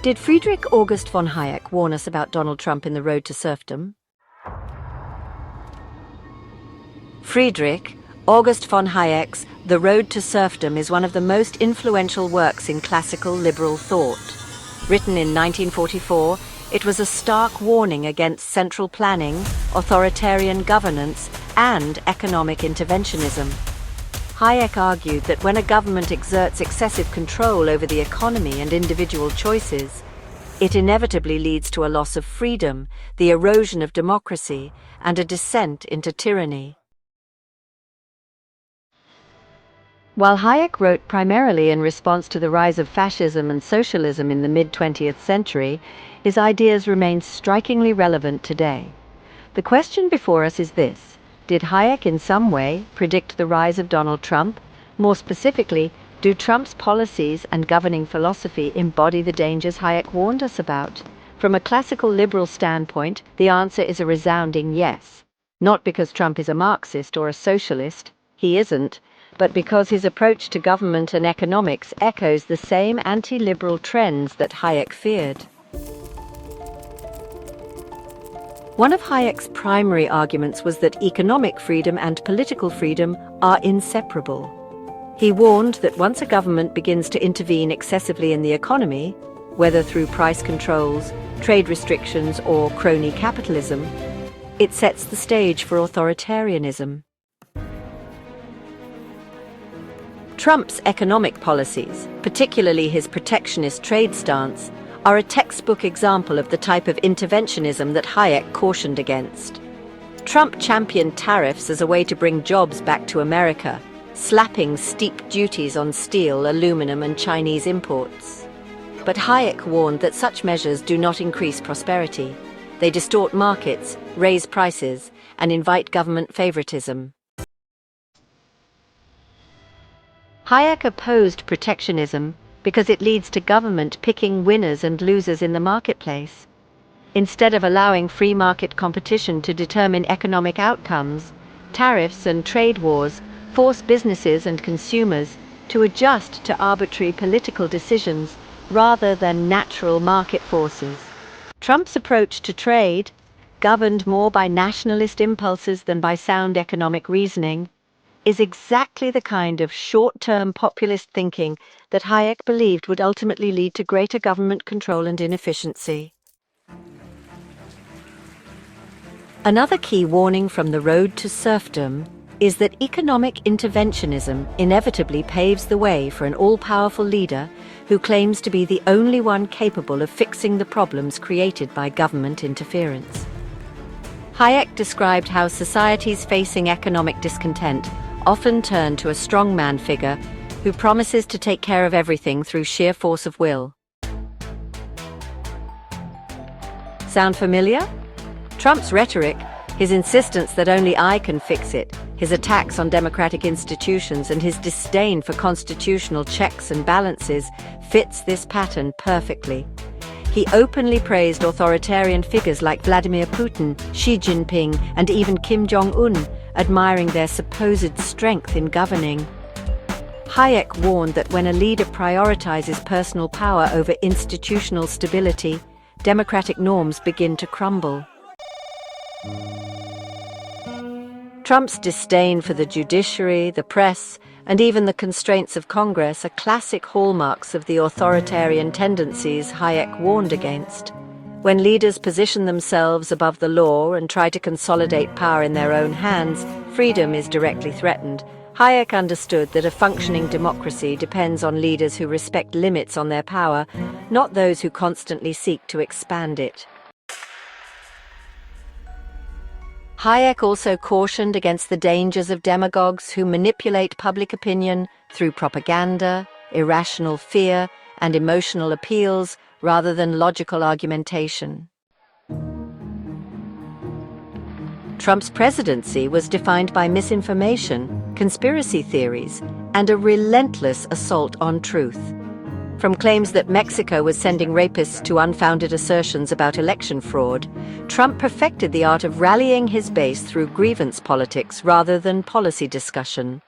Did Friedrich August von Hayek warn us about Donald Trump in The Road to Serfdom? Friedrich August von Hayek's The Road to Serfdom is one of the most influential works in classical liberal thought. Written in 1944, it was a stark warning against central planning, authoritarian governance, and economic interventionism. Hayek argued that when a government exerts excessive control over the economy and individual choices, it inevitably leads to a loss of freedom, the erosion of democracy, and a descent into tyranny. While Hayek wrote primarily in response to the rise of fascism and socialism in the mid-20th century, his ideas remain strikingly relevant today. The question before us is this: did Hayek in some way predict the rise of Donald Trump? More specifically, do Trump's policies and governing philosophy embody the dangers Hayek warned us about? From a classical liberal standpoint, the answer is a resounding yes. Not because Trump is a Marxist or a socialist, he isn't, but because his approach to government and economics echoes the same anti-liberal trends that Hayek feared. One of Hayek's primary arguments was that economic freedom and political freedom are inseparable. He warned that once a government begins to intervene excessively in the economy, whether through price controls, trade restrictions, or crony capitalism, it sets the stage for authoritarianism. Trump's economic policies, particularly his protectionist trade stance, are a textbook example of the type of interventionism that Hayek cautioned against. Trump championed tariffs as a way to bring jobs back to America, slapping steep duties on steel, aluminum, and Chinese imports. But Hayek warned that such measures do not increase prosperity. They distort markets, raise prices, and invite government favoritism. Hayek opposed protectionism because it leads to government picking winners and losers in the marketplace. Instead of allowing free market competition to determine economic outcomes, tariffs and trade wars force businesses and consumers to adjust to arbitrary political decisions rather than natural market forces. Trump's approach to trade, governed more by nationalist impulses than by sound economic reasoning, is exactly the kind of short-term populist thinking that Hayek believed would ultimately lead to greater government control and inefficiency. Another key warning from The Road to Serfdom is that economic interventionism inevitably paves the way for an all-powerful leader who claims to be the only one capable of fixing the problems created by government interference. Hayek described how societies facing economic discontent often turn to a strongman figure who promises to take care of everything through sheer force of will. Sound familiar? Trump's rhetoric, his insistence that only I can fix it, his attacks on democratic institutions, and his disdain for constitutional checks and balances fits this pattern perfectly. He openly praised authoritarian figures like Vladimir Putin, Xi Jinping, and even Kim Jong-un, admiring their supposed strength in governing. Hayek warned that when a leader prioritizes personal power over institutional stability, democratic norms begin to crumble. Trump's disdain for the judiciary, the press, and even the constraints of Congress are classic hallmarks of the authoritarian tendencies Hayek warned against. When leaders position themselves above the law and try to consolidate power in their own hands, freedom is directly threatened. Hayek understood that a functioning democracy depends on leaders who respect limits on their power, not those who constantly seek to expand it. Hayek also cautioned against the dangers of demagogues who manipulate public opinion through propaganda, irrational fear, and emotional appeals rather than logical argumentation. Trump's presidency was defined by misinformation, conspiracy theories, and a relentless assault on truth. From claims that Mexico was sending rapists to unfounded assertions about election fraud, Trump perfected the art of rallying his base through grievance politics rather than policy discussion.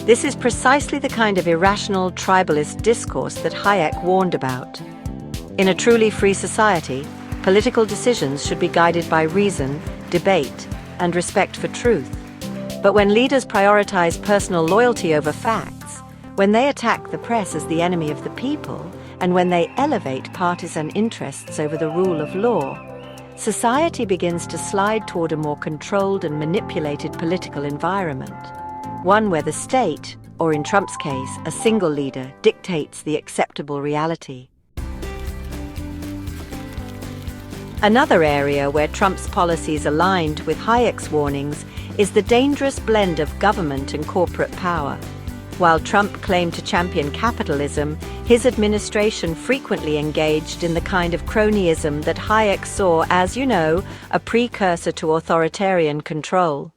This is precisely the kind of irrational, tribalist discourse that Hayek warned about. In a truly free society, political decisions should be guided by reason, debate, and respect for truth. But when leaders prioritize personal loyalty over facts, when they attack the press as the enemy of the people, and when they elevate partisan interests over the rule of law, society begins to slide toward a more controlled and manipulated political environment. One where the state, or in Trump's case, a single leader, dictates the acceptable reality. Another area where Trump's policies aligned with Hayek's warnings is the dangerous blend of government and corporate power. While Trump claimed to champion capitalism, his administration frequently engaged in the kind of cronyism that Hayek saw as, a precursor to authoritarian control.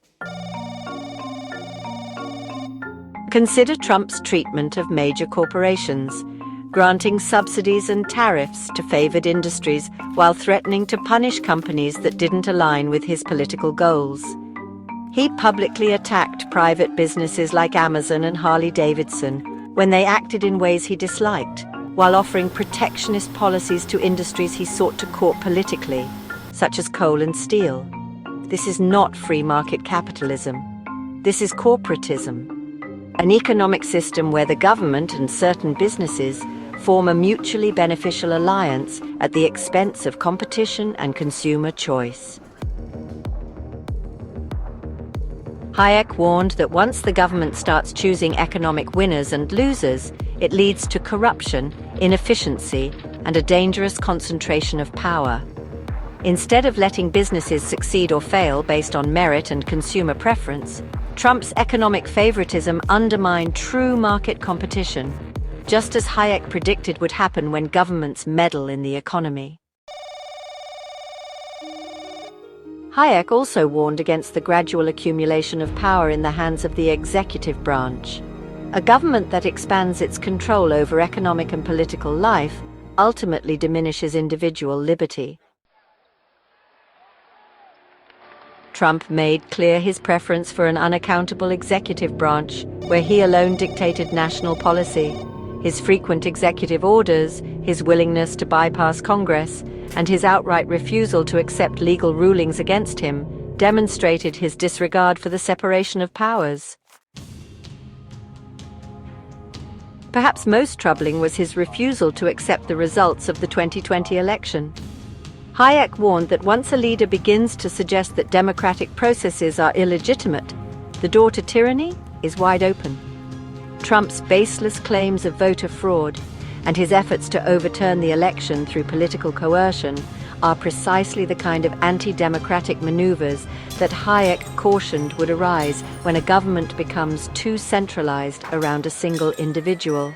Consider Trump's treatment of major corporations, granting subsidies and tariffs to favored industries while threatening to punish companies that didn't align with his political goals. He publicly attacked private businesses like Amazon and Harley-Davidson when they acted in ways he disliked, while offering protectionist policies to industries he sought to court politically, such as coal and steel. This is not free market capitalism. This is corporatism, an economic system where the government and certain businesses form a mutually beneficial alliance at the expense of competition and consumer choice. Hayek warned that once the government starts choosing economic winners and losers, it leads to corruption, inefficiency, and a dangerous concentration of power. Instead of letting businesses succeed or fail based on merit and consumer preference, Trump's economic favoritism undermined true market competition, just as Hayek predicted would happen when governments meddle in the economy. Hayek also warned against the gradual accumulation of power in the hands of the executive branch. A government that expands its control over economic and political life ultimately diminishes individual liberty. Trump made clear his preference for an unaccountable executive branch, where he alone dictated national policy. His frequent executive orders, his willingness to bypass Congress, and his outright refusal to accept legal rulings against him demonstrated his disregard for the separation of powers. Perhaps most troubling was his refusal to accept the results of the 2020 election. Hayek warned that once a leader begins to suggest that democratic processes are illegitimate, the door to tyranny is wide open. Trump's baseless claims of voter fraud and his efforts to overturn the election through political coercion are precisely the kind of anti-democratic maneuvers that Hayek cautioned would arise when a government becomes too centralized around a single individual.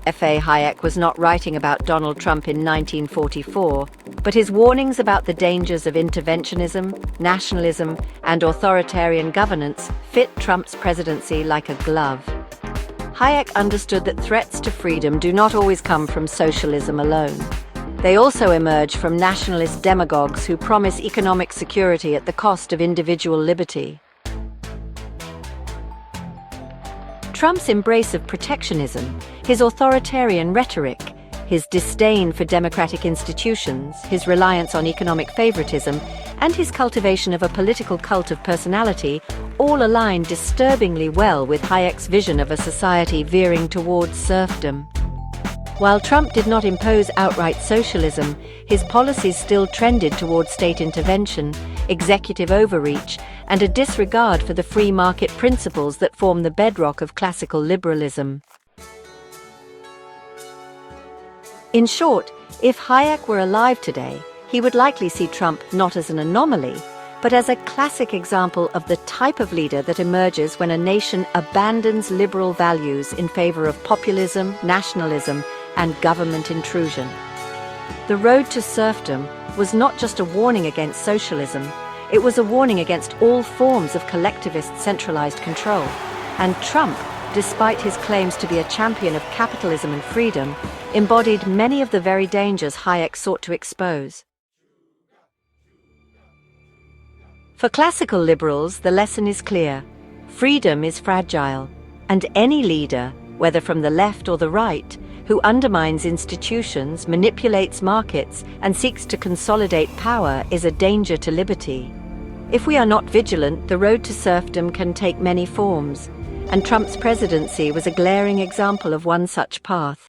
F.A. Hayek was not writing about Donald Trump in 1944, but his warnings about the dangers of interventionism, nationalism, and authoritarian governance fit Trump's presidency like a glove. Hayek understood that threats to freedom do not always come from socialism alone. They also emerge from nationalist demagogues who promise economic security at the cost of individual liberty. Trump's embrace of protectionism, his authoritarian rhetoric, his disdain for democratic institutions, his reliance on economic favoritism, and his cultivation of a political cult of personality all align disturbingly well with Hayek's vision of a society veering towards serfdom. While Trump did not impose outright socialism, his policies still trended toward state intervention, executive overreach, and a disregard for the free market principles that form the bedrock of classical liberalism. In short, if Hayek were alive today, he would likely see Trump not as an anomaly, but as a classic example of the type of leader that emerges when a nation abandons liberal values in favor of populism, nationalism, and government intrusion. The road to serfdom was not just a warning against socialism, it was a warning against all forms of collectivist centralized control. And Trump, despite his claims to be a champion of capitalism and freedom, embodied many of the very dangers Hayek sought to expose. For classical liberals, the lesson is clear. Freedom is fragile, and any leader, whether from the left or the right, who undermines institutions, manipulates markets, and seeks to consolidate power is a danger to liberty. If we are not vigilant, the road to serfdom can take many forms, and Trump's presidency was a glaring example of one such path.